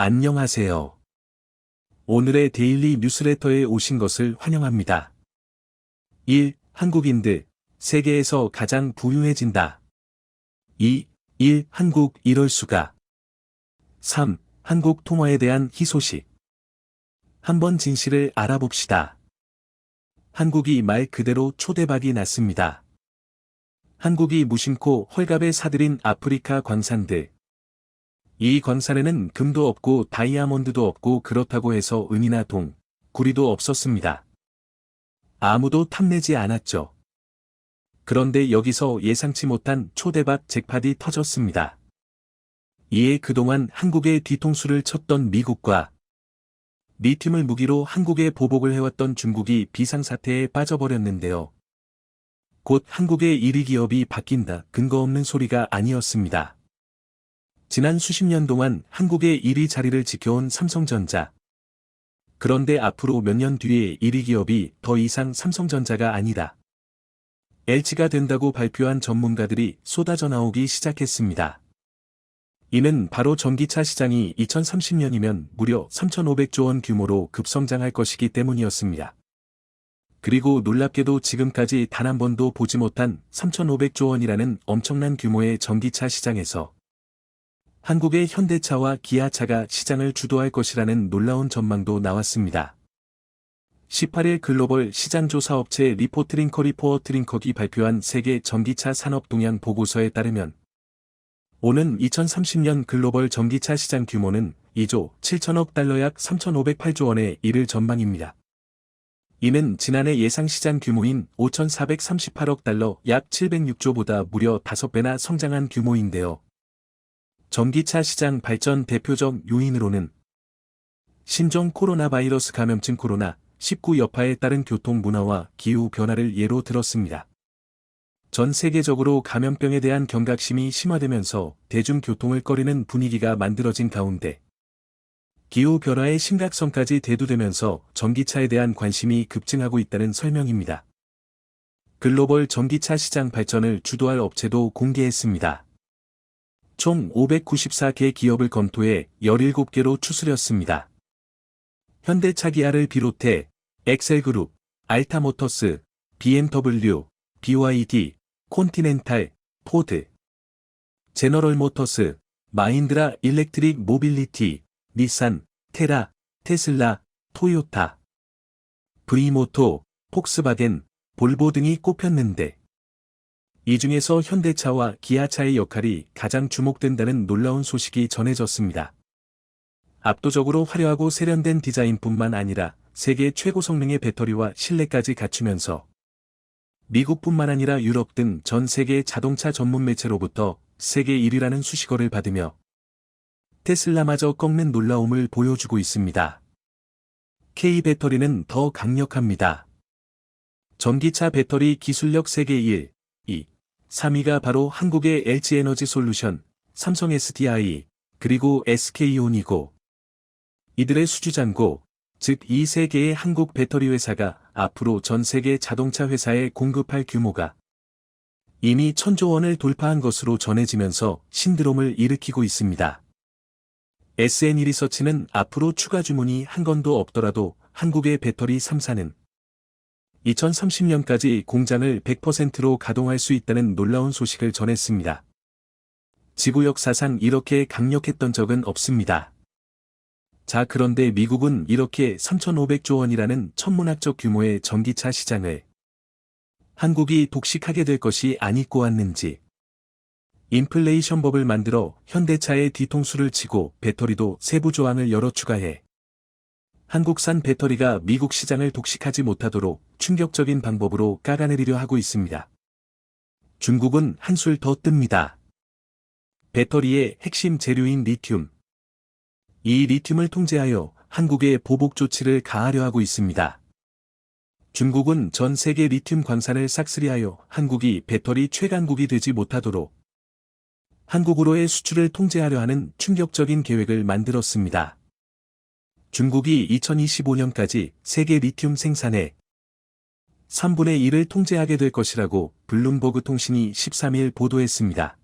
안녕하세요. 오늘의 데일리 뉴스레터에 오신 것을 환영합니다. 1. 한국인들, 세계에서 가장 부유해진다. 2. 1. 한국 이럴 수가. 3. 한국 통화에 대한 희소식. 한번 진실을 알아봅시다. 한국이 말 그대로 초대박이 났습니다. 한국이 무심코 헐값에 사들인 아프리카 광산들. 이 광산에는 금도 없고 다이아몬드도 없고 그렇다고 해서 은이나 동, 구리도 없었습니다. 아무도 탐내지 않았죠. 그런데 여기서 예상치 못한 초대박 잭팟이 터졌습니다. 이에 그동안 한국의 뒤통수를 쳤던 미국과 리튬을 무기로 한국에 보복을 해왔던 중국이 비상사태에 빠져버렸는데요. 곧 한국의 1위 기업이 바뀐다, 근거 없는 소리가 아니었습니다. 지난 수십 년 동안 한국의 1위 자리를 지켜온 삼성전자. 그런데 앞으로 몇 년 뒤에 1위 기업이 더 이상 삼성전자가 아니다. LG가 된다고 발표한 전문가들이 쏟아져 나오기 시작했습니다. 이는 바로 전기차 시장이 2030년이면 무려 3,500조 원 규모로 급성장할 것이기 때문이었습니다. 그리고 놀랍게도 지금까지 단 한 번도 보지 못한 3,500조 원이라는 엄청난 규모의 전기차 시장에서 한국의 현대차와 기아차가 시장을 주도할 것이라는 놀라운 전망도 나왔습니다. 18일 글로벌 시장조사업체 리포트링커기 발표한 세계 전기차 산업 동향 보고서에 따르면 오는 2030년 글로벌 전기차 시장 규모는 2조 7천억 달러 약 3,508조 원에 이를 전망입니다. 이는 지난해 예상 시장 규모인 5,438억 달러 약 706조보다 무려 5배나 성장한 규모인데요. 전기차 시장 발전 대표적 요인으로는 신종 코로나 바이러스 감염증 코로나19 여파에 따른 교통 문화와 기후 변화를 예로 들었습니다. 전 세계적으로 감염병에 대한 경각심이 심화되면서 대중교통을 꺼리는 분위기가 만들어진 가운데 기후 변화의 심각성까지 대두되면서 전기차에 대한 관심이 급증하고 있다는 설명입니다. 글로벌 전기차 시장 발전을 주도할 업체도 공개했습니다. 총 594개 기업을 검토해 17개로 추스렸습니다. 현대차 기아를 비롯해 엑셀그룹, 알타모터스, BMW, BYD, 콘티넨탈, 포드, 제너럴모터스, 마힌드라 일렉트릭 모빌리티, 닛산, 테라, 테슬라, 토요타, V모토, 폭스바겐, 볼보 등이 꼽혔는데 이 중에서 현대차와 기아차의 역할이 가장 주목된다는 놀라운 소식이 전해졌습니다. 압도적으로 화려하고 세련된 디자인뿐만 아니라 세계 최고 성능의 배터리와 실내까지 갖추면서 미국뿐만 아니라 유럽 등 전 세계 자동차 전문 매체로부터 세계 1위라는 수식어를 받으며 테슬라마저 꺾는 놀라움을 보여주고 있습니다. K배터리는 더 강력합니다. 전기차 배터리 기술력 세계 1, 2, 3위가 바로 한국의 LG에너지솔루션, 삼성 SDI, 그리고 SK온이고 이들의 수주잔고, 즉 이 세 개의 한국 배터리 회사가 앞으로 전 세계 자동차 회사에 공급할 규모가 이미 1,000조 원을 돌파한 것으로 전해지면서 신드롬을 일으키고 있습니다. SNE 리서치는 앞으로 추가 주문이 한 건도 없더라도 한국의 배터리 3사는 2030년까지 공장을 100%로 가동할 수 있다는 놀라운 소식을 전했습니다. 지구 역사상 이렇게 강력했던 적은 없습니다. 자, 그런데 미국은 이렇게 3,500조 원이라는 천문학적 규모의 전기차 시장을 한국이 독식하게 될 것이 아니고 왔는지 인플레이션법을 만들어 현대차의 뒤통수를 치고 배터리도 세부 조항을 여러 추가해 한국산 배터리가 미국 시장을 독식하지 못하도록 충격적인 방법으로 깎아내리려 하고 있습니다. 중국은 한술 더 뜹니다. 배터리의 핵심 재료인 리튬. 이 리튬을 통제하여 한국에 보복 조치를 가하려 하고 있습니다. 중국은 전 세계 리튬 광산을 싹쓸이하여 한국이 배터리 최강국이 되지 못하도록 한국으로의 수출을 통제하려 하는 충격적인 계획을 만들었습니다. 중국이 2025년까지 세계 리튬 생산의 3분의 1을 통제하게 될 것이라고 블룸버그 통신이 13일 보도했습니다.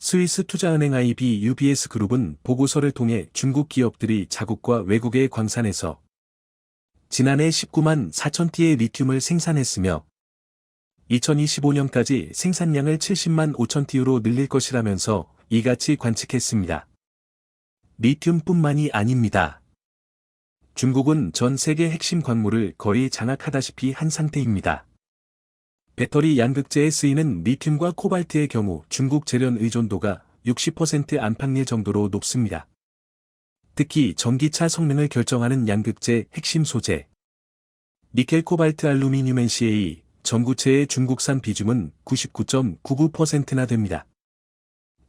스위스 투자은행 IB UBS 그룹은 보고서를 통해 중국 기업들이 자국과 외국의 광산에서 지난해 19만 4천 T의 리튬을 생산했으며 2025년까지 생산량을 70만 5천 T로 늘릴 것이라면서 이같이 관측했습니다. 리튬뿐만이 아닙니다. 중국은 전 세계 핵심 광물을 거의 장악하다시피 한 상태입니다. 배터리 양극재에 쓰이는 리튬과 코발트의 경우 중국 재련 의존도가 60% 안팎일 정도로 높습니다. 특히 전기차 성능을 결정하는 양극재 핵심 소재 니켈 코발트 알루미늄 NCA 전구체의 중국산 비중은 99.99%나 됩니다.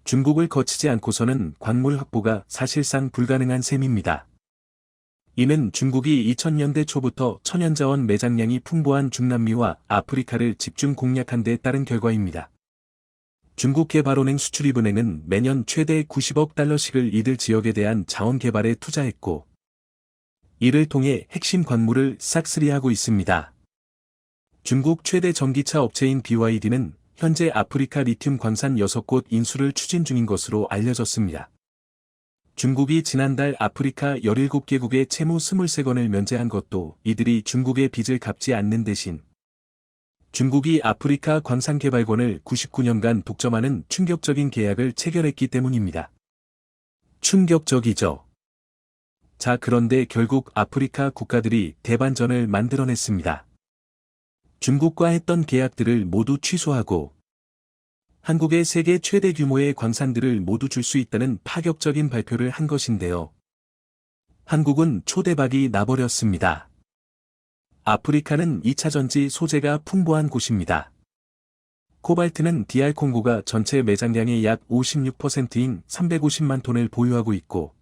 중국을 거치지 않고서는 광물 확보가 사실상 불가능한 셈입니다. 이는 중국이 2000년대 초부터 천연자원 매장량이 풍부한 중남미와 아프리카를 집중 공략한 데 따른 결과입니다. 중국 개발은행 수출입은행은 매년 최대 90억 달러씩을 이들 지역에 대한 자원 개발에 투자했고, 이를 통해 핵심 광물을 싹쓸이하고 있습니다. 중국 최대 전기차 업체인 BYD는 현재 아프리카 리튬 광산 6곳 인수를 추진 중인 것으로 알려졌습니다. 중국이 지난달 아프리카 17개국의 채무 23건을 면제한 것도 이들이 중국의 빚을 갚지 않는 대신 중국이 아프리카 광산개발권을 99년간 독점하는 충격적인 계약을 체결했기 때문입니다. 충격적이죠. 자, 그런데 결국 아프리카 국가들이 대반전을 만들어냈습니다. 중국과 했던 계약들을 모두 취소하고 한국의 세계 최대 규모의 광산들을 모두 줄 수 있다는 파격적인 발표를 한 것인데요. 한국은 초대박이 나버렸습니다. 아프리카는 2차 전지 소재가 풍부한 곳입니다. 코발트는 DR 콩고가 전체 매장량의 약 56%인 350만 톤을 보유하고 있고,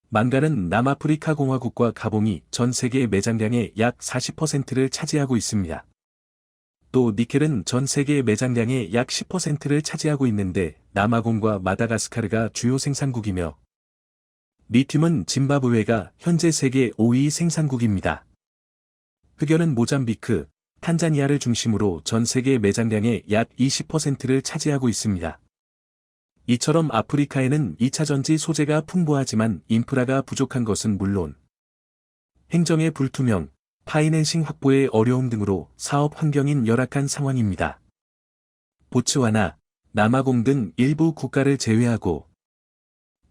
망간은 남아프리카 공화국과 가봉이 전 세계 매장량의 약 40%를 차지하고 있습니다. 또 니켈은 전 세계 매장량의 약 10%를 차지하고 있는데 남아공과 마다가스카르가 주요 생산국이며 리튬은 짐바브웨가 현재 세계 5위 생산국입니다. 흑연은 모잠비크, 탄자니아를 중심으로 전 세계 매장량의 약 20%를 차지하고 있습니다. 이처럼 아프리카에는 2차 전지 소재가 풍부하지만 인프라가 부족한 것은 물론 행정의 불투명, 파이낸싱 확보의 어려움 등으로 사업 환경인 열악한 상황입니다. 보츠와나, 남아공 등 일부 국가를 제외하고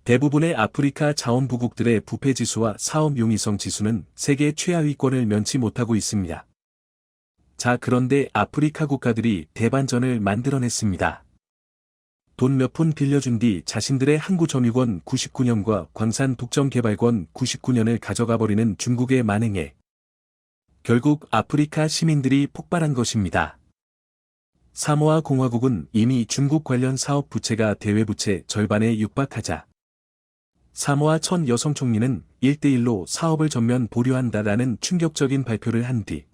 대부분의 아프리카 자원부국들의 부패지수와 사업 용이성 지수는 세계 최하위권을 면치 못하고 있습니다. 자, 그런데 아프리카 국가들이 대반전을 만들어냈습니다. 돈 몇 푼 빌려준 뒤 자신들의 항구 점유권 99년과 광산 독점 개발권 99년을 가져가 버리는 중국의 만행에 결국 아프리카 시민들이 폭발한 것입니다. 사모아 공화국은 이미 중국 관련 사업 부채가 대외부채 절반에 육박하자 사모아 천 여성 총리는 1대1로 사업을 전면 보류한다라는 충격적인 발표를 한 뒤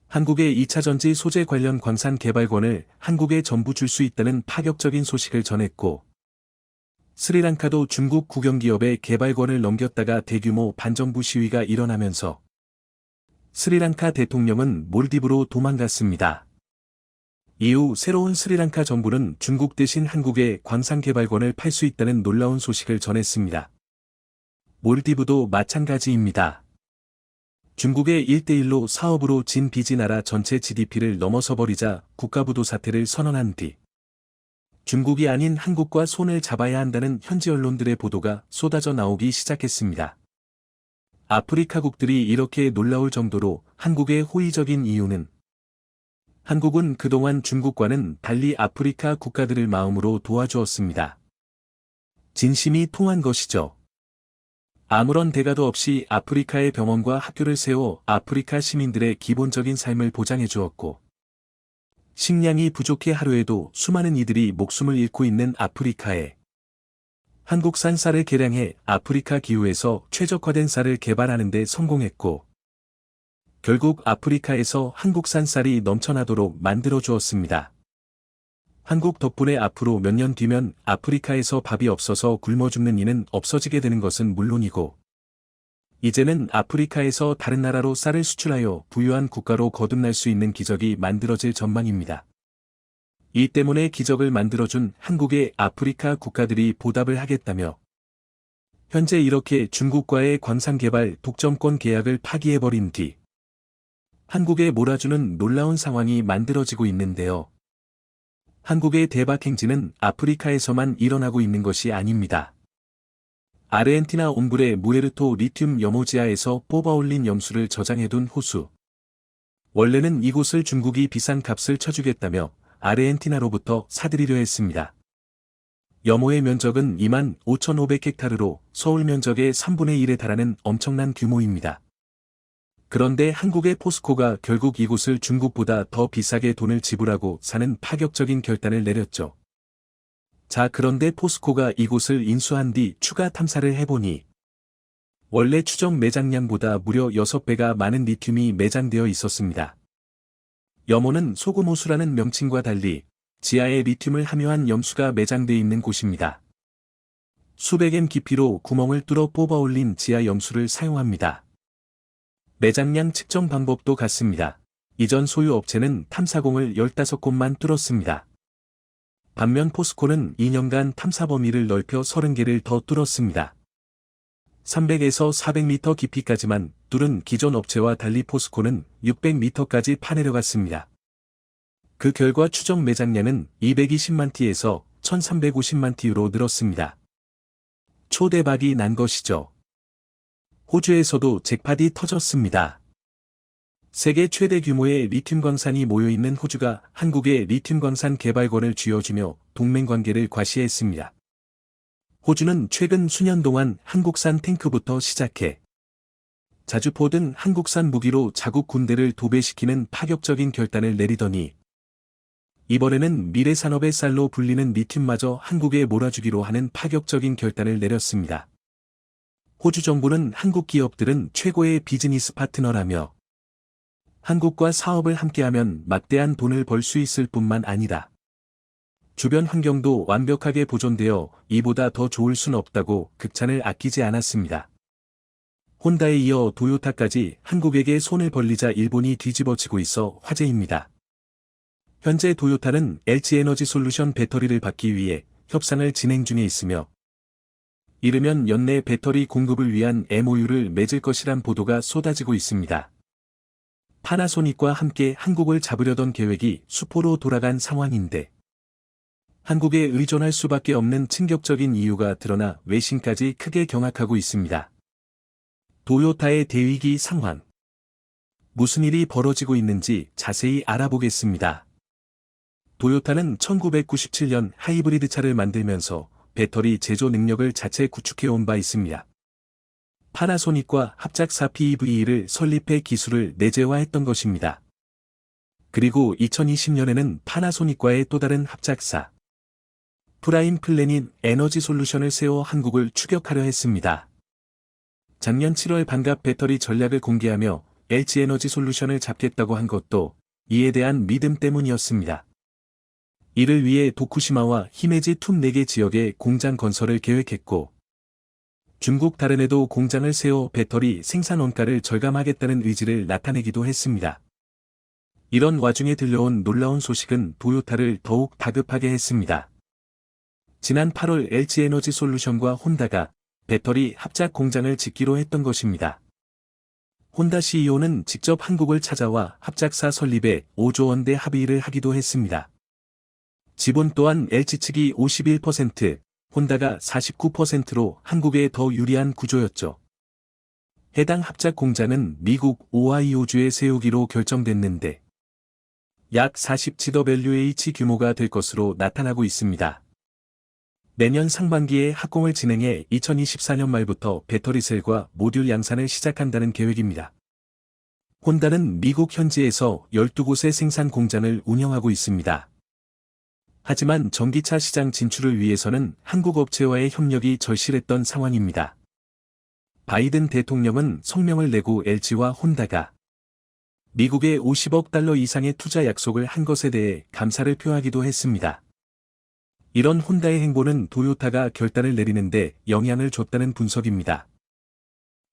한국의 2차 전지 소재 관련 광산 개발권을 한국에 전부 줄 수 있다는 파격적인 소식을 전했고, 스리랑카도 중국 국영기업의 개발권을 넘겼다가 대규모 반정부 시위가 일어나면서 스리랑카 대통령은 몰디브로 도망갔습니다. 이후 새로운 스리랑카 정부는 중국 대신 한국에 광산 개발권을 팔 수 있다는 놀라운 소식을 전했습니다. 몰디브도 마찬가지입니다. 중국의 1대1로 사업으로 진 빚이 나라 전체 GDP를 넘어서 버리자 국가부도 사태를 선언한 뒤 중국이 아닌 한국과 손을 잡아야 한다는 현지 언론들의 보도가 쏟아져 나오기 시작했습니다. 아프리카국들이 이렇게 놀라울 정도로 한국에 호의적인 이유는 한국은 그동안 중국과는 달리 아프리카 국가들을 마음으로 도와주었습니다. 진심이 통한 것이죠. 아무런 대가도 없이 아프리카의 병원과 학교를 세워 아프리카 시민들의 기본적인 삶을 보장해 주었고, 식량이 부족해 하루에도 수많은 이들이 목숨을 잃고 있는 아프리카에 한국산 쌀을 개량해 아프리카 기후에서 최적화된 쌀을 개발하는 데 성공했고, 결국 아프리카에서 한국산 쌀이 넘쳐나도록 만들어 주었습니다. 한국 덕분에 앞으로 몇 년 뒤면 아프리카에서 밥이 없어서 굶어 죽는 이는 없어지게 되는 것은 물론이고, 이제는 아프리카에서 다른 나라로 쌀을 수출하여 부유한 국가로 거듭날 수 있는 기적이 만들어질 전망입니다. 이 때문에 기적을 만들어준 한국의 아프리카 국가들이 보답을 하겠다며 현재 이렇게 중국과의 광산개발 독점권 계약을 파기해버린 뒤 한국에 몰아주는 놀라운 상황이 만들어지고 있는데요. 한국의 대박 행진은 아프리카에서만 일어나고 있는 것이 아닙니다. 아르헨티나 옹브레 무에르토 리튬 여모지아에서 뽑아올린 염수를 저장해둔 호수. 원래는 이곳을 중국이 비싼 값을 쳐주겠다며 아르헨티나로부터 사들이려 했습니다. 염호의 면적은 25,500헥타르로 서울 면적의 3분의 1에 달하는 엄청난 규모입니다. 그런데 한국의 포스코가 결국 이곳을 중국보다 더 비싸게 돈을 지불하고 사는 파격적인 결단을 내렸죠. 자, 그런데 포스코가 이곳을 인수한 뒤 추가 탐사를 해보니 원래 추정 매장량보다 무려 6배가 많은 리튬이 매장되어 있었습니다. 염호는 소금호수라는 명칭과 달리 지하에 리튬을 함유한 염수가 매장되어 있는 곳입니다. 수백 m 깊이로 구멍을 뚫어 뽑아 올린 지하 염수를 사용합니다. 매장량 측정 방법도 같습니다. 이전 소유 업체는 탐사공을 15곳만 뚫었습니다. 반면 포스코는 2년간 탐사 범위를 넓혀 30개를 더 뚫었습니다. 300에서 400m 깊이까지만 뚫은 기존 업체와 달리 포스코는 600m까지 파내려갔습니다. 그 결과 추정 매장량은 220만 T에서 1350만 T로 늘었습니다. 초대박이 난 것이죠. 호주에서도 잭팟이 터졌습니다. 세계 최대 규모의 리튬 광산이 모여있는 호주가 한국의 리튬 광산 개발권을 쥐어주며 동맹관계를 과시했습니다. 호주는 최근 수년 동안 한국산 탱크부터 시작해 자주포 등 한국산 무기로 자국 군대를 도배시키는 파격적인 결단을 내리더니 이번에는 미래산업의 쌀로 불리는 리튬마저 한국에 몰아주기로 하는 파격적인 결단을 내렸습니다. 호주 정부는 한국 기업들은 최고의 비즈니스 파트너라며 한국과 사업을 함께하면 막대한 돈을 벌 수 있을 뿐만 아니라 주변 환경도 완벽하게 보존되어 이보다 더 좋을 순 없다고 극찬을 아끼지 않았습니다. 혼다에 이어 도요타까지 한국에게 손을 벌리자 일본이 뒤집어지고 있어 화제입니다. 현재 도요타는 LG에너지솔루션 배터리를 받기 위해 협상을 진행 중에 있으며 이르면 연내 배터리 공급을 위한 MOU를 맺을 것이란 보도가 쏟아지고 있습니다. 파나소닉과 함께 한국을 잡으려던 계획이 수포로 돌아간 상황인데 한국에 의존할 수밖에 없는 충격적인 이유가 드러나 외신까지 크게 경악하고 있습니다. 도요타의 대위기 상황. 무슨 일이 벌어지고 있는지 자세히 알아보겠습니다. 도요타는 1997년 하이브리드 차를 만들면서 배터리 제조 능력을 자체 구축해온 바 있습니다. 파나소닉과 합작사 PEV를 설립해 기술을 내재화했던 것입니다. 그리고 2020년에는 파나소닉과의 또 다른 합작사 프라임 플래닛 에너지솔루션을 세워 한국을 추격하려 했습니다. 작년 7월 반갑 배터리 전략을 공개하며 LG에너지솔루션을 잡겠다고 한 것도 이에 대한 믿음 때문이었습니다. 이를 위해 도쿠시마와 히메지 툼 4개 지역에 공장 건설을 계획했고 중국 다른에도 공장을 세워 배터리 생산 원가를 절감하겠다는 의지를 나타내기도 했습니다. 이런 와중에 들려온 놀라운 소식은 도요타를 더욱 다급하게 했습니다. 지난 8월 LG에너지솔루션과 혼다가 배터리 합작 공장을 짓기로 했던 것입니다. 혼다 CEO는 직접 한국을 찾아와 합작사 설립에 5조 원대 합의를 하기도 했습니다. 지분 또한 LG 측이 51%, 혼다가 49%로 한국에 더 유리한 구조였죠. 해당 합작 공장은 미국 오하이오주에 세우기로 결정됐는데 약 40GWh 규모가 될 것으로 나타나고 있습니다. 내년 상반기에 합공을 진행해 2024년 말부터 배터리셀과 모듈 양산을 시작한다는 계획입니다. 혼다는 미국 현지에서 12곳의 생산 공장을 운영하고 있습니다. 하지만 전기차 시장 진출을 위해서는 한국 업체와의 협력이 절실했던 상황입니다. 바이든 대통령은 성명을 내고 LG와 혼다가 미국에 50억 달러 이상의 투자 약속을 한 것에 대해 감사를 표하기도 했습니다. 이런 혼다의 행보는 도요타가 결단을 내리는데 영향을 줬다는 분석입니다.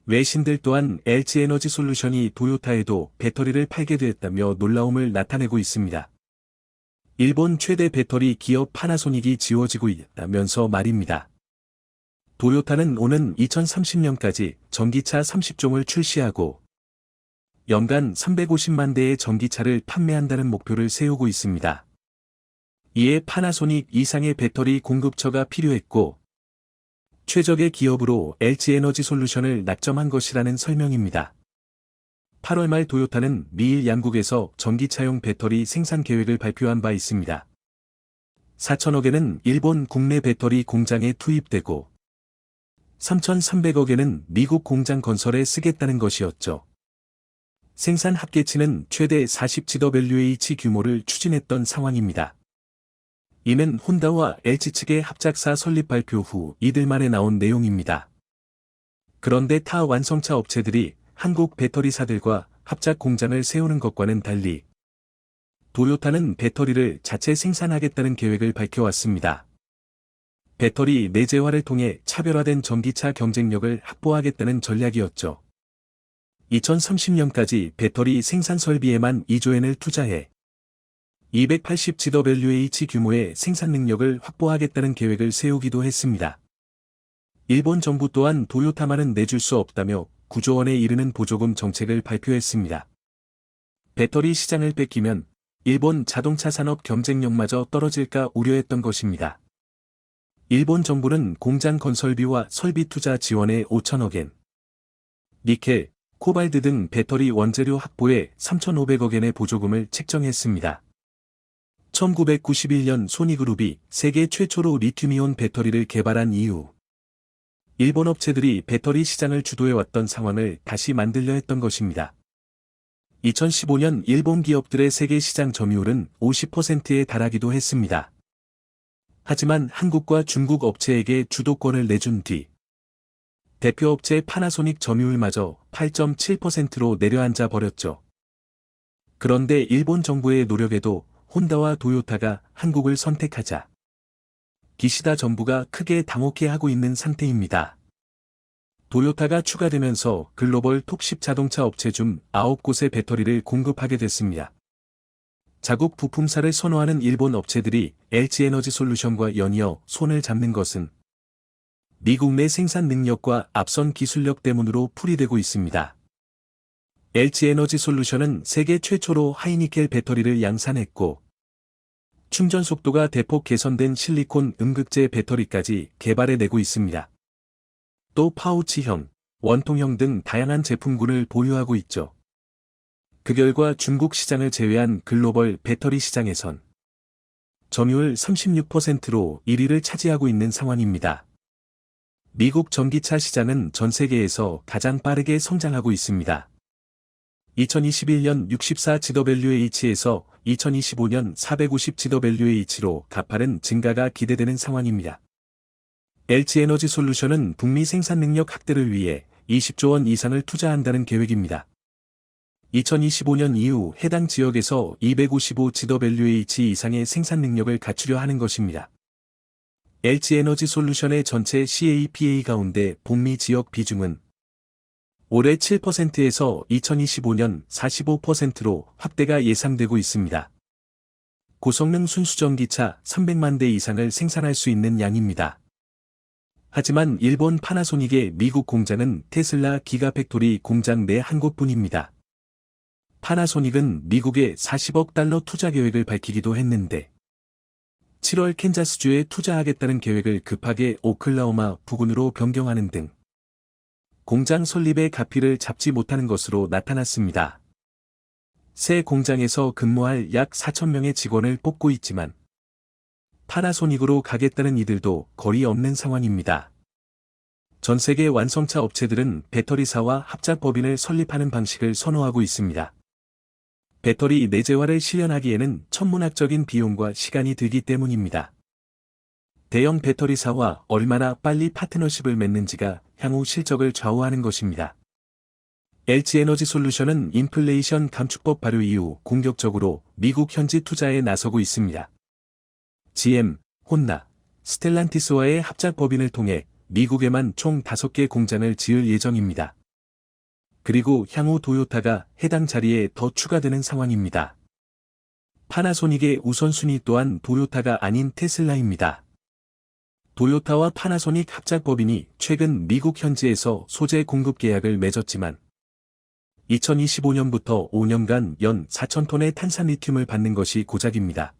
외신들 또한 LG에너지솔루션이 도요타에도 배터리를 팔게 됐다며 놀라움을 나타내고 있습니다. 일본 최대 배터리 기업 파나소닉이 지워지고 있다면서 말입니다. 도요타는 오는 2030년까지 전기차 30종을 출시하고 연간 350만 대의 전기차를 판매한다는 목표를 세우고 있습니다. 이에 파나소닉 이상의 배터리 공급처가 필요했고 최적의 기업으로 LG에너지솔루션을 낙점한 것이라는 설명입니다. 8월 말 도요타는 미일 양국에서 전기차용 배터리 생산 계획을 발표한 바 있습니다. 4천억엔은 일본 국내 배터리 공장에 투입되고 3,300억엔은 미국 공장 건설에 쓰겠다는 것이었죠. 생산 합계치는 최대 40GWh 규모를 추진했던 상황입니다. 이는 혼다와 LG 측의 합작사 설립 발표 후 이틀 만에 나온 내용입니다. 그런데 타 완성차 업체들이 한국 배터리사들과 합작 공장을 세우는 것과는 달리 도요타는 배터리를 자체 생산하겠다는 계획을 밝혀왔습니다. 배터리 내재화를 통해 차별화된 전기차 경쟁력을 확보하겠다는 전략이었죠. 2030년까지 배터리 생산 설비에만 2조엔을 투자해 280GWh 규모의 생산 능력을 확보하겠다는 계획을 세우기도 했습니다. 일본 정부 또한 도요타만은 내줄 수 없다며 9조 원에 이르는 보조금 정책을 발표했습니다. 배터리 시장을 뺏기면 일본 자동차 산업 경쟁력마저 떨어질까 우려했던 것입니다. 일본 정부는 공장 건설비와 설비 투자 지원에 5천억엔, 니켈, 코발트 등 배터리 원재료 확보에 3,500억엔의 보조금을 책정했습니다. 1991년 소니그룹이 세계 최초로 리튬이온 배터리를 개발한 이후 일본 업체들이 배터리 시장을 주도해왔던 상황을 다시 만들려 했던 것입니다. 2015년 일본 기업들의 세계 시장 점유율은 50%에 달하기도 했습니다. 하지만 한국과 중국 업체에게 주도권을 내준 뒤 대표 업체 파나소닉 점유율마저 8.7%로 내려앉아 버렸죠. 그런데 일본 정부의 노력에도 혼다와 도요타가 한국을 선택하자 기시다 정부가 크게 당혹해하고 있는 상태입니다. 도요타가 추가되면서 글로벌 톱10 자동차 업체 중 9곳의 배터리를 공급하게 됐습니다. 자국 부품사를 선호하는 일본 업체들이 LG에너지솔루션과 연이어 손을 잡는 것은 미국 내 생산 능력과 앞선 기술력 때문으로 풀이되고 있습니다. LG에너지솔루션은 세계 최초로 하이니켈 배터리를 양산했고 충전 속도가 대폭 개선된 실리콘 음극재 배터리까지 개발해내고 있습니다. 또 파우치형, 원통형 등 다양한 제품군을 보유하고 있죠. 그 결과 중국 시장을 제외한 글로벌 배터리 시장에선 점유율 36%로 1위를 차지하고 있는 상황입니다. 미국 전기차 시장은 전 세계에서 가장 빠르게 성장하고 있습니다. 2021년 64GWh에서 2025년 450GWh로 가파른 증가가 기대되는 상황입니다. LG에너지솔루션은 북미 생산 능력 확대를 위해 20조 원 이상을 투자한다는 계획입니다. 2025년 이후 해당 지역에서 255GWh 이상의 생산 능력을 갖추려 하는 것입니다. LG에너지솔루션의 전체 CAPA 가운데 북미 지역 비중은 올해 7%에서 2025년 45%로 확대가 예상되고 있습니다. 고성능 순수전기차 300만 대 이상을 생산할 수 있는 양입니다. 하지만 일본 파나소닉의 미국 공장은 테슬라 기가팩토리 공장 내 한 곳뿐입니다. 파나소닉은 미국에 40억 달러 투자 계획을 밝히기도 했는데 7월 캔자스주에 투자하겠다는 계획을 급하게 오클라호마 부근으로 변경하는 등 공장 설립의 가피를 잡지 못하는 것으로 나타났습니다. 새 공장에서 근무할 약 4,000명의 직원을 뽑고 있지만 파나소닉으로 가겠다는 이들도 거리 없는 상황입니다. 전 세계 완성차 업체들은 배터리사와 합작법인을 설립하는 방식을 선호하고 있습니다. 배터리 내재화를 실현하기에는 천문학적인 비용과 시간이 들기 때문입니다. 대형 배터리사와 얼마나 빨리 파트너십을 맺는지가 향후 실적을 좌우하는 것입니다. LG에너지솔루션은 인플레이션 감축법 발효 이후 공격적으로 미국 현지 투자에 나서고 있습니다. GM, 혼다, 스텔란티스와의 합작 법인을 통해 미국에만 총 5개 공장을 지을 예정입니다. 그리고 향후 도요타가 해당 자리에 더 추가되는 상황입니다. 파나소닉의 우선순위 또한 도요타가 아닌 테슬라입니다. 도요타와 파나소닉 합작법인이 최근 미국 현지에서 소재 공급 계약을 맺었지만 2025년부터 5년간 연 4,000톤의 탄산 리튬을 받는 것이 고작입니다.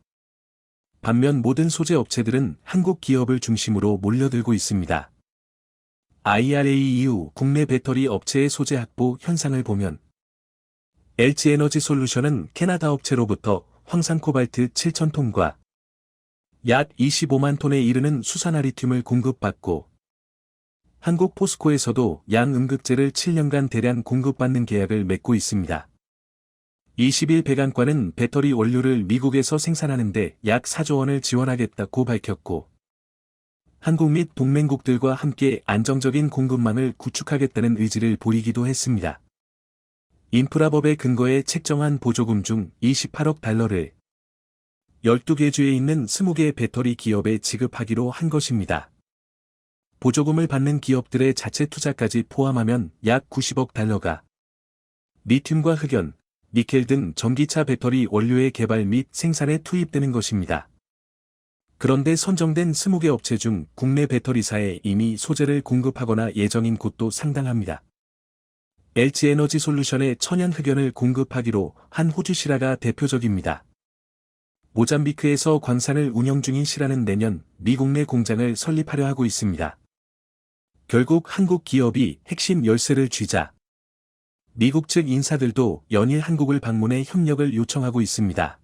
반면 모든 소재 업체들은 한국 기업을 중심으로 몰려들고 있습니다. IRA 이후 국내 배터리 업체의 소재 확보 현상을 보면 LG에너지솔루션은 캐나다 업체로부터 황산 코발트 7,000톤과 약 25만 톤에 이르는 수산화 리튬을 공급받고 한국 포스코에서도 양음극재를 7년간 대량 공급받는 계약을 맺고 있습니다. 20일 백안과는 배터리 원료를 미국에서 생산하는데 약 4조 원을 지원하겠다고 밝혔고 한국 및 동맹국들과 함께 안정적인 공급망을 구축하겠다는 의지를 보이기도 했습니다. 인프라법에 근거해 책정한 보조금 중 28억 달러를 12개 주에 있는 20개 배터리 기업에 지급하기로 한 것입니다. 보조금을 받는 기업들의 자체 투자까지 포함하면 약 90억 달러가 리튬과 흑연, 니켈 등 전기차 배터리 원료의 개발 및 생산에 투입되는 것입니다. 그런데 선정된 20개 업체 중 국내 배터리사에 이미 소재를 공급하거나 예정인 곳도 상당합니다. LG에너지솔루션의 천연 흑연을 공급하기로 한 호주 실화가 대표적입니다. 모잠비크에서 광산을 운영 중인 실화는 내년 미국 내 공장을 설립하려 하고 있습니다. 결국 한국 기업이 핵심 열쇠를 쥐자 미국 측 인사들도 연일 한국을 방문해 협력을 요청하고 있습니다.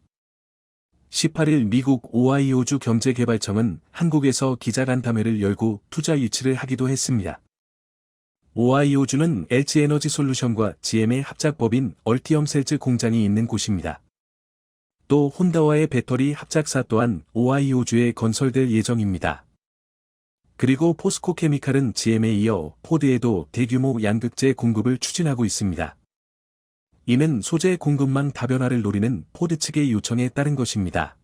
18일 미국 오하이오주 경제개발청은 한국에서 기자간담회를 열고 투자 유치를 하기도 했습니다. 오하이오주는 LG에너지솔루션과 GM의 합작법인 얼티엄셀즈 공장이 있는 곳입니다. 또 혼다와의 배터리 합작사 또한 오하이오주에 건설될 예정입니다. 그리고 포스코케미칼은 GM에 이어 포드에도 대규모 양극재 공급을 추진하고 있습니다. 이는 소재 공급망 다변화를 노리는 포드 측의 요청에 따른 것입니다.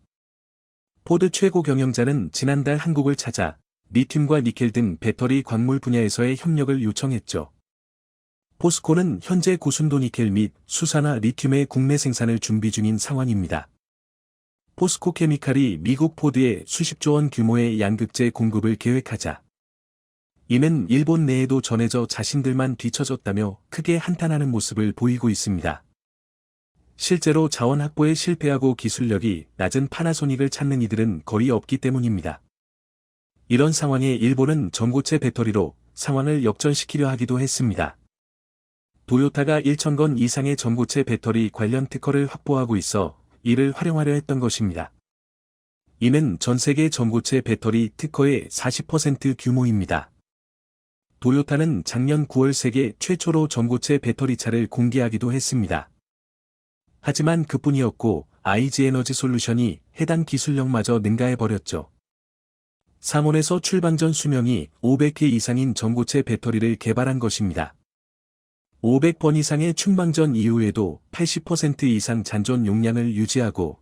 포드 최고 경영자는 지난달 한국을 찾아 리튬과 니켈 등 배터리 광물 분야에서의 협력을 요청했죠. 포스코는 현재 고순도 니켈 및 수산화 리튬의 국내 생산을 준비 중인 상황입니다. 포스코케미칼이 미국 포드에 수십조 원 규모의 양극재 공급을 계획하자 이는 일본 내에도 전해져 자신들만 뒤처졌다며 크게 한탄하는 모습을 보이고 있습니다. 실제로 자원 확보에 실패하고 기술력이 낮은 파나소닉을 찾는 이들은 거의 없기 때문입니다. 이런 상황에 일본은 전고체 배터리로 상황을 역전시키려 하기도 했습니다. 도요타가 1,000건 이상의 전고체 배터리 관련 특허를 확보하고 있어 이를 활용하려 했던 것입니다. 이는 전 세계 전고체 배터리 특허의 40% 규모입니다. 도요타는 작년 9월 세계 최초로 전고체 배터리차를 공개하기도 했습니다. 하지만 그뿐이었고 IG에너지솔루션이 해당 기술력마저 능가해버렸죠. 삼원에서 출방 전 수명이 500회 이상인 전고체 배터리를 개발한 것입니다. 500번 이상의 충방전 이후에도 80% 이상 잔존 용량을 유지하고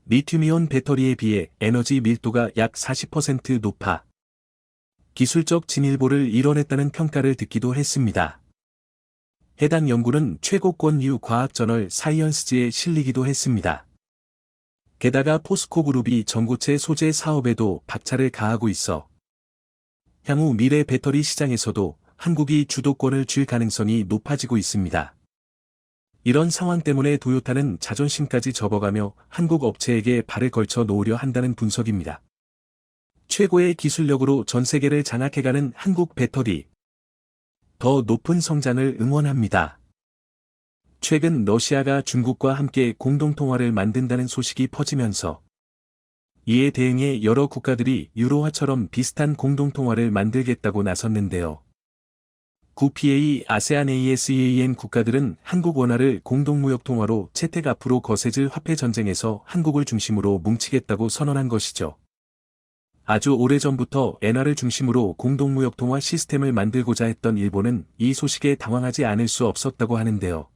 리튬이온 배터리에 비해 에너지 밀도가 약 40% 높아 기술적 진일보를 이뤄냈다는 평가를 듣기도 했습니다. 해당 연구는 최고권유 과학저널 사이언스지에 실리기도 했습니다. 게다가 포스코그룹이 전고체 소재 사업에도 박차를 가하고 있어 향후 미래 배터리 시장에서도 한국이 주도권을 쥘 가능성이 높아지고 있습니다. 이런 상황 때문에 도요타는 자존심까지 접어가며 한국 업체에게 발을 걸쳐 놓으려 한다는 분석입니다. 최고의 기술력으로 전 세계를 장악해가는 한국 배터리. 더 높은 성장을 응원합니다. 최근 러시아가 중국과 함께 공동통화를 만든다는 소식이 퍼지면서 이에 대응해 여러 국가들이 유로화처럼 비슷한 공동통화를 만들겠다고 나섰는데요. 9PA 아세안 ASEAN 국가들은 한국 원화를 공동무역통화로 채택 앞으로 거세질 화폐 전쟁에서 한국을 중심으로 뭉치겠다고 선언한 것이죠. 아주 오래전부터 엔화를 중심으로 공동무역통화 시스템을 만들고자 했던 일본은 이 소식에 당황하지 않을 수 없었다고 하는데요.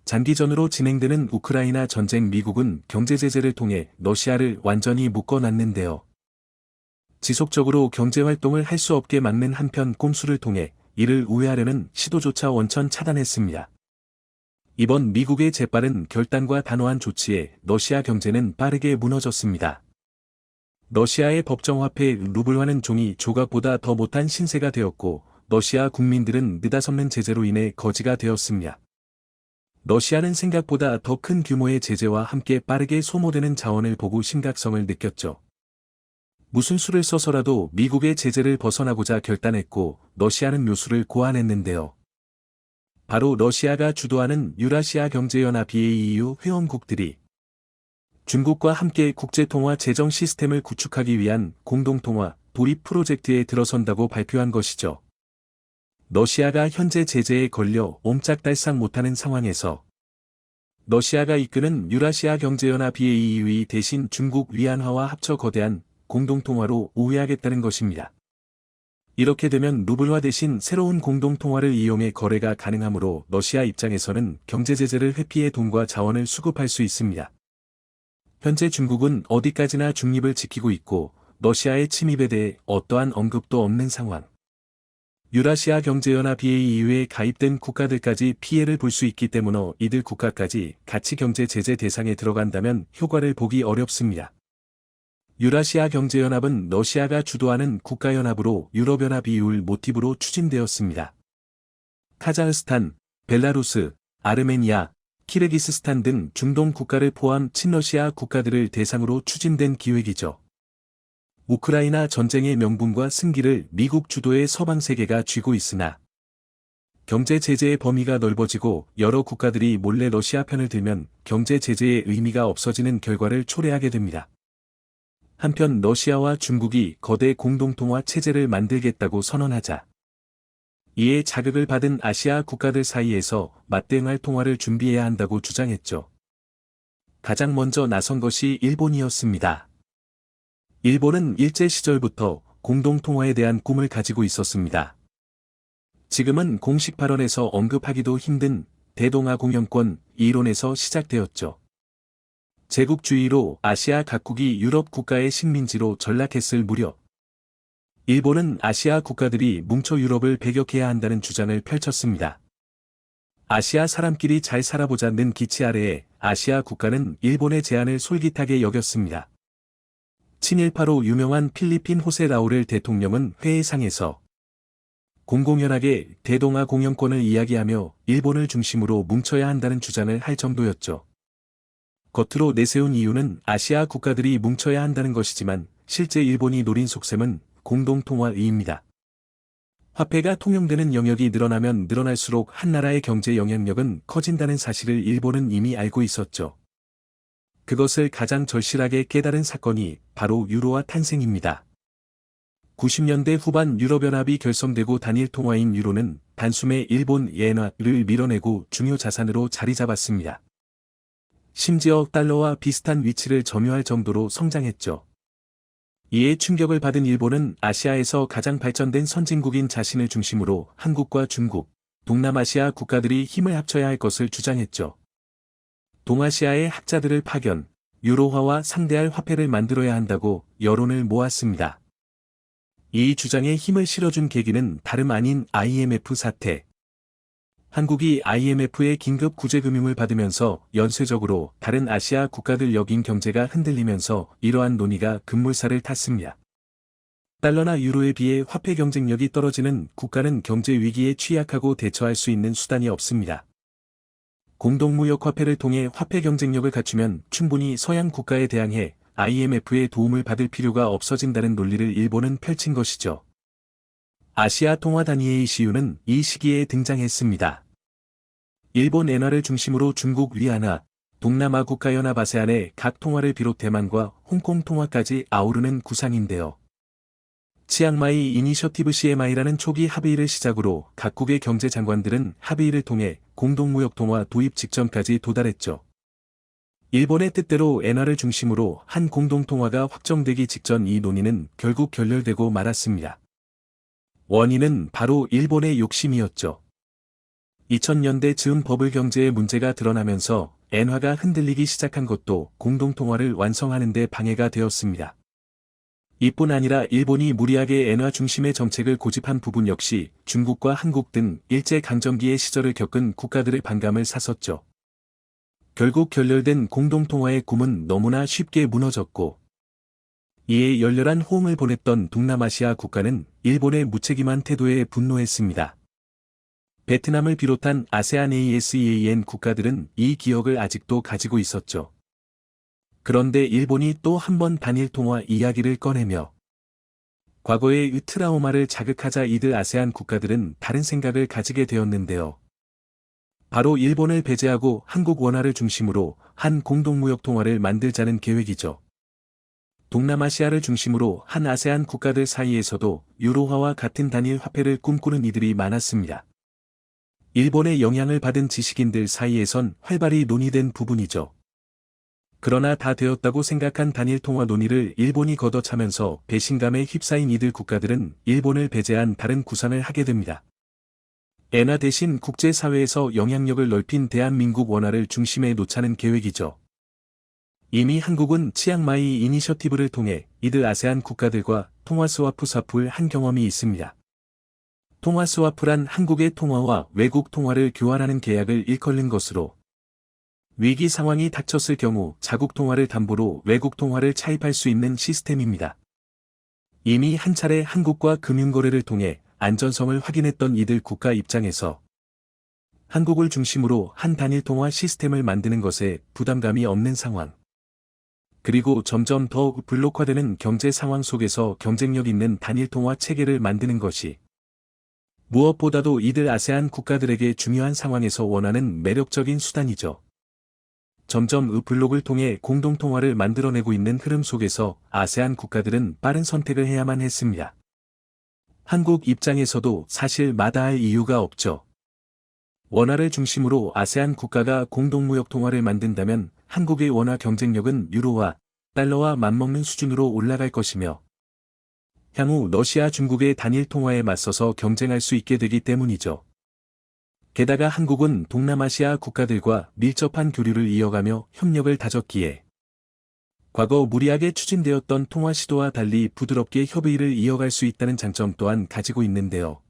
장기전으로 진행되는 우크라이나 전쟁 미국은 경제제재를 통해 러시아를 완전히 묶어놨는데요. 지속적으로 경제활동을 할 수 없게 막는 한편 꼼수를 통해 이를 우회하려는 시도조차 원천 차단했습니다. 이번 미국의 재빠른 결단과 단호한 조치에 러시아 경제는 빠르게 무너졌습니다. 러시아의 법정화폐 루블화는 종이 조각보다 더 못한 신세가 되었고, 러시아 국민들은 느닷없는 제재로 인해 거지가 되었습니다. 러시아는 생각보다 더 큰 규모의 제재와 함께 빠르게 소모되는 자원을 보고 심각성을 느꼈죠. 무슨 수를 써서라도 미국의 제재를 벗어나고자 결단했고, 러시아는 묘수를 고안했는데요. 바로 러시아가 주도하는 유라시아 경제연합 EAEU 회원국들이 중국과 함께 국제통화 재정 시스템을 구축하기 위한 공동통화 도입 프로젝트에 들어선다고 발표한 것이죠. 러시아가 현재 제재에 걸려 옴짝달싹 못하는 상황에서 러시아가 이끄는 유라시아 경제연합 EAEU이 대신 중국 위안화와 합쳐 거대한 공동통화로 우회하겠다는 것입니다. 이렇게 되면 루블화 대신 새로운 공동통화를 이용해 거래가 가능하므로 러시아 입장에서는 경제 제재를 회피해 돈과 자원을 수급할 수 있습니다. 현재 중국은 어디까지나 중립을 지키고 있고 러시아의 침입에 대해 어떠한 언급도 없는 상황. 유라시아 경제연합 EAEU에 가입된 국가들까지 피해를 볼 수 있기 때문에 이들 국가까지 같이 경제 제재 대상에 들어간다면 효과를 보기 어렵습니다. 유라시아 경제연합은 러시아가 주도하는 국가연합으로 유럽연합 EU를 모티브로 추진되었습니다. 카자흐스탄, 벨라루스, 아르메니아, 키르기스스탄 등 중동 국가를 포함 친러시아 국가들을 대상으로 추진된 기획이죠. 우크라이나 전쟁의 명분과 승기를 미국 주도의 서방 세계가 쥐고 있으나 경제 제재의 범위가 넓어지고 여러 국가들이 몰래 러시아 편을 들면 경제 제재의 의미가 없어지는 결과를 초래하게 됩니다. 한편 러시아와 중국이 거대 공동통화 체제를 만들겠다고 선언하자 이에 자극을 받은 아시아 국가들 사이에서 맞대응할 통화를 준비해야 한다고 주장했죠. 가장 먼저 나선 것이 일본이었습니다. 일본은 일제 시절부터 공동통화에 대한 꿈을 가지고 있었습니다. 지금은 공식 발언에서 언급하기도 힘든 대동아 공영권 이론에서 시작되었죠. 제국주의로 아시아 각국이 유럽 국가의 식민지로 전락했을 무렵 일본은 아시아 국가들이 뭉쳐 유럽을 배격해야 한다는 주장을 펼쳤습니다. 아시아 사람끼리 잘 살아보자는 기치 아래에 아시아 국가는 일본의 제안을 솔깃하게 여겼습니다. 친일파로 유명한 필리핀 호세 라우렐 대통령은 회의상에서 공공연하게 대동아 공영권을 이야기하며 일본을 중심으로 뭉쳐야 한다는 주장을 할 정도였죠. 겉으로 내세운 이유는 아시아 국가들이 뭉쳐야 한다는 것이지만 실제 일본이 노린 속셈은 공동통화의입니다. 화폐가 통용되는 영역이 늘어나면 늘어날수록 한 나라의 경제 영향력은 커진다는 사실을 일본은 이미 알고 있었죠. 그것을 가장 절실하게 깨달은 사건이 바로 유로화 탄생입니다. 90년대 후반 유럽연합이 결성되고 단일 통화인 유로는 단숨에 일본 엔화를 밀어내고 중요 자산으로 자리 잡았습니다. 심지어 달러와 비슷한 위치를 점유할 정도로 성장했죠. 이에 충격을 받은 일본은 아시아에서 가장 발전된 선진국인 자신을 중심으로 한국과 중국, 동남아시아 국가들이 힘을 합쳐야 할 것을 주장했죠. 동아시아의 학자들을 파견, 유로화와 상대할 화폐를 만들어야 한다고 여론을 모았습니다. 이 주장에 힘을 실어준 계기는 다름 아닌 IMF 사태. 한국이 IMF의 긴급 구제금융을 받으면서 연쇄적으로 다른 아시아 국가들 역인 경제가 흔들리면서 이러한 논의가 급물살을 탔습니다. 달러나 유로에 비해 화폐 경쟁력이 떨어지는 국가는 경제 위기에 취약하고 대처할 수 있는 수단이 없습니다. 공동무역화폐를 통해 화폐 경쟁력을 갖추면 충분히 서양 국가에 대항해 IMF의 도움을 받을 필요가 없어진다는 논리를 일본은 펼친 것이죠. 아시아 통화 단위의 이슈는 이 시기에 등장했습니다. 일본 엔화를 중심으로 중국 위안화, 동남아 국가연합 아세안의 각 통화를 비롯 대만과 홍콩 통화까지 아우르는 구상인데요. 치앙마이 이니셔티브 CMI라는 초기 합의를 시작으로 각국의 경제장관들은 합의를 통해 공동무역 통화 도입 직전까지 도달했죠. 일본의 뜻대로 엔화를 중심으로 한 공동통화가 확정되기 직전 이 논의는 결국 결렬되고 말았습니다. 원인은 바로 일본의 욕심이었죠. 2000년대 즈음 버블 경제의 문제가 드러나면서 엔화가 흔들리기 시작한 것도 공동통화를 완성하는 데 방해가 되었습니다. 이뿐 아니라 일본이 무리하게 엔화 중심의 정책을 고집한 부분 역시 중국과 한국 등 일제강점기의 시절을 겪은 국가들의 반감을 샀었죠. 결국 결렬된 공동통화의 꿈은 너무나 쉽게 무너졌고, 이에 열렬한 호응을 보냈던 동남아시아 국가는 일본의 무책임한 태도에 분노했습니다. 베트남을 비롯한 아세안 ASEAN 국가들은 이 기억을 아직도 가지고 있었죠. 그런데 일본이 또 한 번 단일 통화 이야기를 꺼내며 과거의 트라우마를 자극하자 이들 아세안 국가들은 다른 생각을 가지게 되었는데요. 바로 일본을 배제하고 한국 원화를 중심으로 한 공동무역 통화를 만들자는 계획이죠. 동남아시아를 중심으로 한 아세안 국가들 사이에서도 유로화와 같은 단일 화폐를 꿈꾸는 이들이 많았습니다. 일본의 영향을 받은 지식인들 사이에선 활발히 논의된 부분이죠. 그러나 다 되었다고 생각한 단일 통화 논의를 일본이 걷어차면서 배신감에 휩싸인 이들 국가들은 일본을 배제한 다른 구상을 하게 됩니다. 엔화 대신 국제사회에서 영향력을 넓힌 대한민국 원화를 중심에 놓자는 계획이죠. 이미 한국은 치앙마이 이니셔티브를 통해 이들 아세안 국가들과 통화스와프를 한 경험이 있습니다. 통화스와프란 한국의 통화와 외국 통화를 교환하는 계약을 일컬는 것으로 위기 상황이 닥쳤을 경우 자국 통화를 담보로 외국 통화를 차입할 수 있는 시스템입니다. 이미 한 차례 한국과 금융거래를 통해 안전성을 확인했던 이들 국가 입장에서 한국을 중심으로 한 단일 통화 시스템을 만드는 것에 부담감이 없는 상황. 그리고 점점 더 블록화되는 경제 상황 속에서 경쟁력 있는 단일 통화 체계를 만드는 것이 무엇보다도 이들 아세안 국가들에게 중요한 상황에서 원하는 매력적인 수단이죠. 점점 블록을 통해 공동통화를 만들어내고 있는 흐름 속에서 아세안 국가들은 빠른 선택을 해야만 했습니다. 한국 입장에서도 사실 마다할 이유가 없죠. 원화를 중심으로 아세안 국가가 공동무역 통화를 만든다면 한국의 원화 경쟁력은 유로와 달러와 맞먹는 수준으로 올라갈 것이며 향후 러시아 중국의 단일 통화에 맞서서 경쟁할 수 있게 되기 때문이죠. 게다가 한국은 동남아시아 국가들과 밀접한 교류를 이어가며 협력을 다졌기에 과거 무리하게 추진되었던 통화 시도와 달리 부드럽게 협의를 이어갈 수 있다는 장점 또한 가지고 있는데요.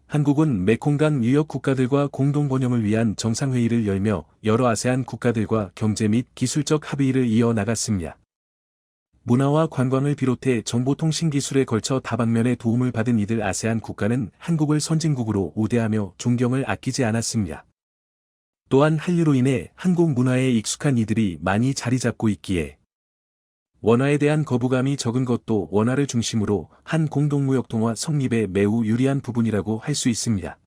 한국은 메콩강 유역 국가들과 공동 번영을 위한 정상회의를 열며 여러 아세안 국가들과 경제 및 기술적 합의를 이어나갔습니다. 문화와 관광을 비롯해 정보통신 기술에 걸쳐 다방면의 도움을 받은 이들 아세안 국가는 한국을 선진국으로 우대하며 존경을 아끼지 않았습니다. 또한 한류로 인해 한국 문화에 익숙한 이들이 많이 자리 잡고 있기에 원화에 대한 거부감이 적은 것도 원화를 중심으로 한 공동무역통화 성립에 매우 유리한 부분이라고 할 수 있습니다.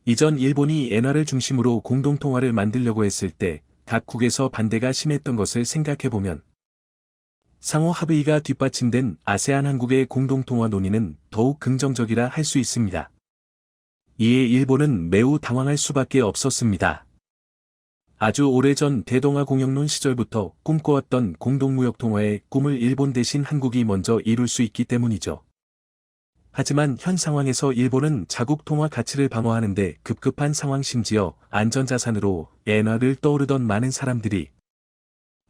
이전 일본이 엔화를 중심으로 공동통화를 만들려고 했을 때 각국에서 반대가 심했던 것을 생각해보면 상호 합의가 뒷받침된 아세안 한국의 공동통화 논의는 더욱 긍정적이라 할 수 있습니다. 이에 일본은 매우 당황할 수밖에 없었습니다. 아주 오래전 대동아 공영론 시절부터 꿈꿔왔던 공동무역통화의 꿈을 일본 대신 한국이 먼저 이룰 수 있기 때문이죠. 하지만 현 상황에서 일본은 자국 통화 가치를 방어하는데 급급한 상황 심지어 안전자산으로 엔화를 떠오르던 많은 사람들이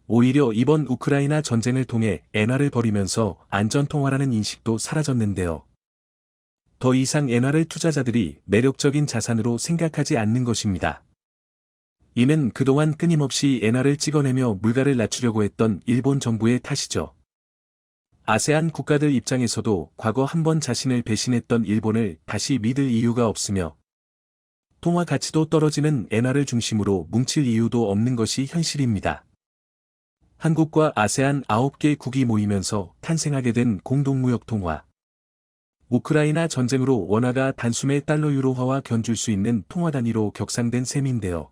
오히려 이번 우크라이나 전쟁을 통해 엔화를 버리면서 안전통화라는 인식도 사라졌는데요. 더 이상 엔화를 투자자들이 매력적인 자산으로 생각하지 않는 것입니다. 이는 그동안 끊임없이 엔화를 찍어내며 물가를 낮추려고 했던 일본 정부의 탓이죠. 아세안 국가들 입장에서도 과거 한 번 자신을 배신했던 일본을 다시 믿을 이유가 없으며 통화 가치도 떨어지는 엔화를 중심으로 뭉칠 이유도 없는 것이 현실입니다. 한국과 아세안 9개국이 모이면서 탄생하게 된 공동무역 통화. 우크라이나 전쟁으로 원화가 단숨에 달러 유로화와 견줄 수 있는 통화 단위로 격상된 셈인데요.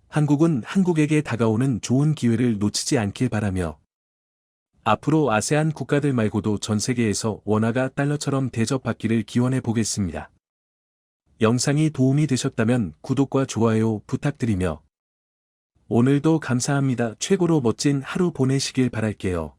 한국은 한국에게 다가오는 좋은 기회를 놓치지 않길 바라며 앞으로 아세안 국가들 말고도 전 세계에서 원화가 달러처럼 대접받기를 기원해 보겠습니다. 영상이 도움이 되셨다면 구독과 좋아요 부탁드리며 오늘도 감사합니다. 최고로 멋진 하루 보내시길 바랄게요.